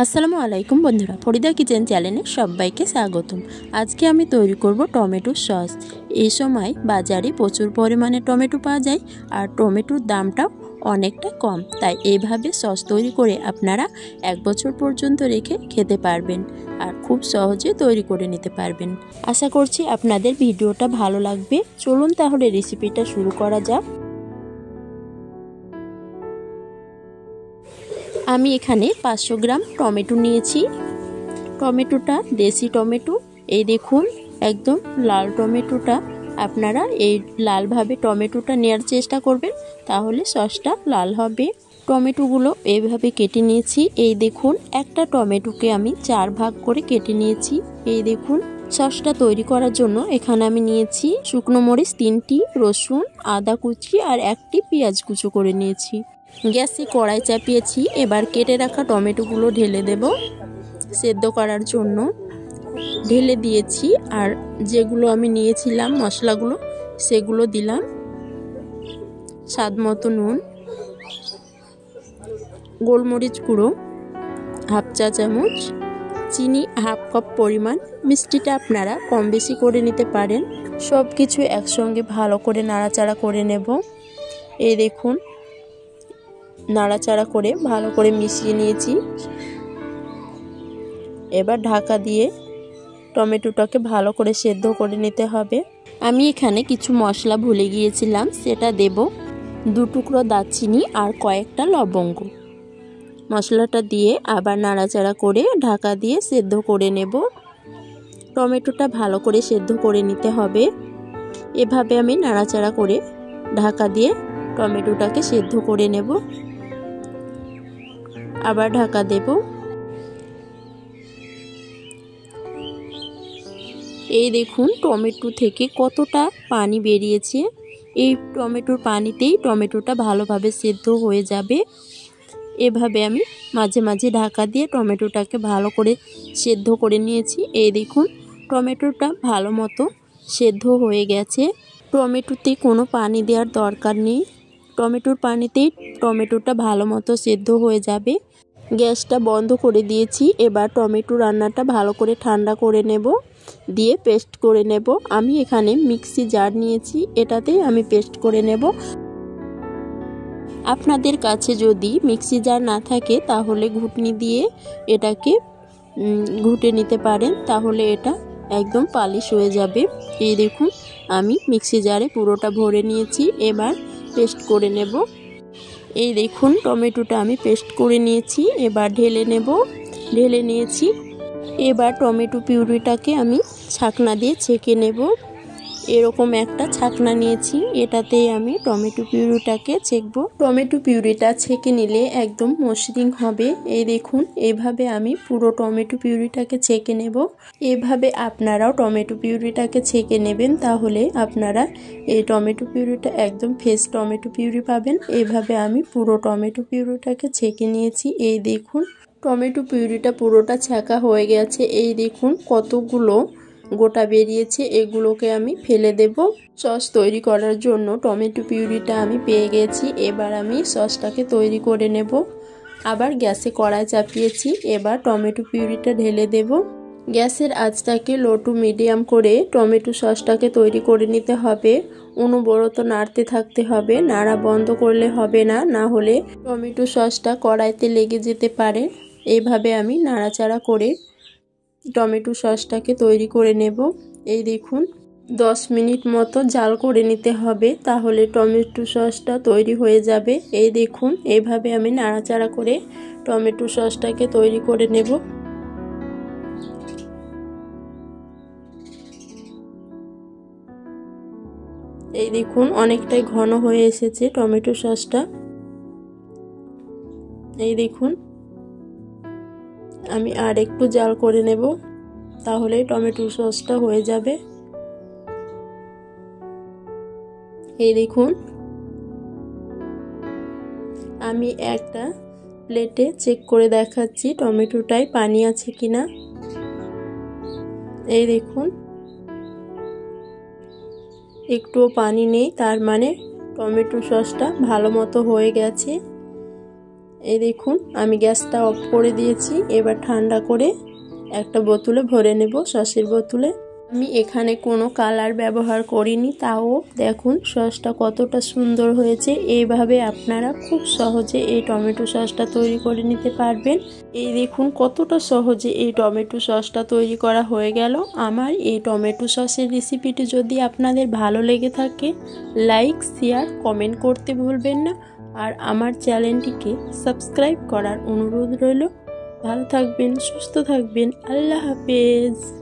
আসসালামু আলাইকুম বন্ধুরা, ফরিদা কিচেন চ্যানেলে সবাইকে স্বাগতম। আজকে আমি তৈরি করব টমেটো সস। এই সময় বাজারে প্রচুর পরিমাণে টমেটো পাওয়া যায় আর টমেটোর দামটাও অনেকটা কম, তাই এইভাবে সস তৈরি করে আপনারা 1 বছর পর্যন্ত রেখে খেতে পারবেন আর খুব সহজে তৈরি করে নিতে পারবেন। আশা করছি আপনাদের ভিডিওটা ভালো লাগবে। চলুন তাহলে রেসিপিটা শুরু করা যাক। আমি এখানে 500 গ্রাম টমেটো নিয়েছি। টমেটোটা দেশি টমেটো। এই দেখুন, একদম লাল টমেটোটা। আপনারা এই লালভাবে টমেটোটা নেওয়ার চেষ্টা করবেন, তাহলে সসটা লাল হবে। টমেটোগুলো এইভাবে কেটে নিয়েছি। এই দেখুন, একটা টমেটোকে আমি 4 ভাগ করে কেটে নিয়েছি। এই দেখুন, সসটা তৈরি করার জন্য এখানে আমি নিয়েছি শুকনো মরিচ 3টি, রসুন, আদা কুচি আর 1টি পেঁয়াজ কুচো করে নিয়েছি। গ্যাসে কড়াই চাপিয়েছি। এবার কেটে রাখা টমেটোগুলো ঢেলে দেব সেদ্ধ করার জন্য। ঢেলে দিয়েছি আর যেগুলো আমি নিয়েছিলাম মশলাগুলো সেগুলো দিলাম। স্বাদ মতো নুন, গোলমরিচ গুঁড়ো হাফ চা চামচ, চিনি হাফ কাপ পরিমাণ। মিষ্টিটা আপনারা কম বেশি করে নিতে পারেন। সব কিছু একসঙ্গে ভালো করে নাড়াচাড়া করে নেব। এই দেখুন, নাড়াচাড়া করে ভালো করে মিশিয়ে নিয়েছি। এবার ঢাকা দিয়ে টমেটোটাকে ভালো করে সেদ্ধ করে নিতে হবে। আমি এখানে কিছু মশলা ভুলে গিয়েছিলাম, সেটা দেব। 2 টুকরো দারচিনি আর কয়েকটা লবঙ্গ। মশলাটা দিয়ে আবার নাড়াচাড়া করে ঢাকা দিয়ে সেদ্ধ করে নেব। টমেটোটা ভালো করে সেদ্ধ করে নিতে হবে। এভাবে আমি নাড়াচাড়া করে ঢাকা দিয়ে টমেটোটাকে সেদ্ধ করে নেব। আবার ঢাকা দেব। এই দেখুন, টমেটো থেকে কতটা পানি বেরিয়েছে। এই টমেটোর পানিতেই টমেটোটা ভালোভাবে সেদ্ধ হয়ে যাবে। এভাবে আমি মাঝে মাঝে ঢাকা দিয়ে টমেটোটাকে ভালো করে সেদ্ধ করে নিয়েছি। এই দেখুন, টমেটোটা ভালো মতো সেদ্ধ হয়ে গেছে। টমেটোতে কোনো পানি দেওয়ার দরকার নেই। টমেটোর পানিতেই টমেটোটা ভালো মতো সেদ্ধ হয়ে যাবে। গ্যাসটা বন্ধ করে দিয়েছি। এবার টমেটো রান্নাটা ভালো করে ঠান্ডা করে নেব, দিয়ে পেস্ট করে নেব। আমি এখানে মিক্সি জার নিয়েছি, এটাতেই আমি পেস্ট করে নেব। আপনাদের কাছে যদি মিক্সি জার না থাকে তাহলে ঘুটনি দিয়ে এটাকে ঘুটে নিতে পারেন, তাহলে এটা একদম পালিশ হয়ে যাবে। এই দেখুন, আমি মিক্সি জারে পুরোটা ভরে নিয়েছি। এবার পেস্ট করে নেব। এই দেখুন, টমেটোটা আমি পেস্ট করে নিয়েছি। এবার ঢেলে নিয়েছি। এবার টমেটো পিউরিটাকে আমি ছাকনা দিয়ে ছেঁকে নেব। এরকম একটা ছাকনা নিয়েছি, এটাতেই আমি টমেটো পিউরিটাকে ছেঁকবো। টমেটো পিউরিটা ছেঁকে নিলে একদম মসৃণ হবে। এই দেখুন, এইভাবে আমি পুরো টমেটো পিউরিটাকে ছেঁকে নেব। এভাবে আপনারাও টমেটো পিউরিটাকে ছেঁকে নেবেন, তাহলে আপনারা এই টমেটো পিউরিটা একদম ফ্রেশ টমেটো পিউরি পাবেন। এইভাবে আমি পুরো টমেটো পিউরিটাকে ছেঁকে নিয়েছি। এই দেখুন, টমেটো পিউরিটা পুরোটা ছেঁকা হয়ে গেছে। এই দেখুন কতগুলো গোটা বেরিয়েছে, এগুলোকে আমি ফেলে দেব। সস তৈরি করার জন্য টমেটো পিউরিটা আমি পেয়ে গেছি। এবার আমি সসটাকে তৈরি করে নেব। আবার গ্যাসে কড়াই চাপিয়েছি। এবার টমেটো পিউরিটা ঢেলে দেব। গ্যাসের আঁচটাকে লো টু মিডিয়াম করে টমেটো সসটাকে তৈরি করে নিতে হবে। অনবরত নাড়তে থাকতে হবে, নাড়া বন্ধ করলে হবে না, না হলে টমেটো সসটা কড়াইতে লেগে যেতে পারে। এইভাবে আমি নাড়াচাড়া করে টমেটো সসটাকে তৈরি করে নেব। এই দেখুন, 10 মিনিট মতো জাল করে নিতে হবে, তাহলে টমেটো সসটা তৈরি হয়ে যাবে। এই দেখুন, এইভাবে আমি নাড়াচাড়া করে টমেটো সসটাকে তৈরি করে নেব। এই দেখুন, অনেকটাই ঘন হয়ে এসেছে টমেটো সসটা। এই দেখুন, আমি আর একটু জাল করে নেব, তাহলে টমেটো সসটা হয়ে যাবে। এই দেখুন, আমি একটা প্লেটে চেক করে দেখাচ্ছি টমেটোটায় পানি আছে কিনা। এই দেখুন, একটুও পানি নেই, তার মানে টমেটো সসটা ভালো মতো হয়ে গেছে। এই দেখুন আমি গ্যাসটা অফ করে দিয়েছি। এবার ঠান্ডা করে একটা বোতলে ভরে নেব, সসের বোতলে। আমি এখানে কোনো কালার ব্যবহার করিনি, তাও দেখুন সসটা কতটা সুন্দর হয়েছে। এইভাবে আপনারা খুব সহজে এই টমেটো সসটা তৈরি করে নিতে পারবেন। এই দেখুন কতটা সহজে এই টমেটো সসটা তৈরি করা হয়ে গেল। আমার এই টমেটো সসের রেসিপিটি যদি আপনাদের ভালো লেগে থাকে, লাইক, শেয়ার, কমেন্ট করতে ভুলবেন না। আর আমার চ্যানেলটিকে সাবস্ক্রাইব করার অনুরোধ রইল। ভালো থাকবেন, সুস্থ থাকবেন। আল্লাহ হাফেজ।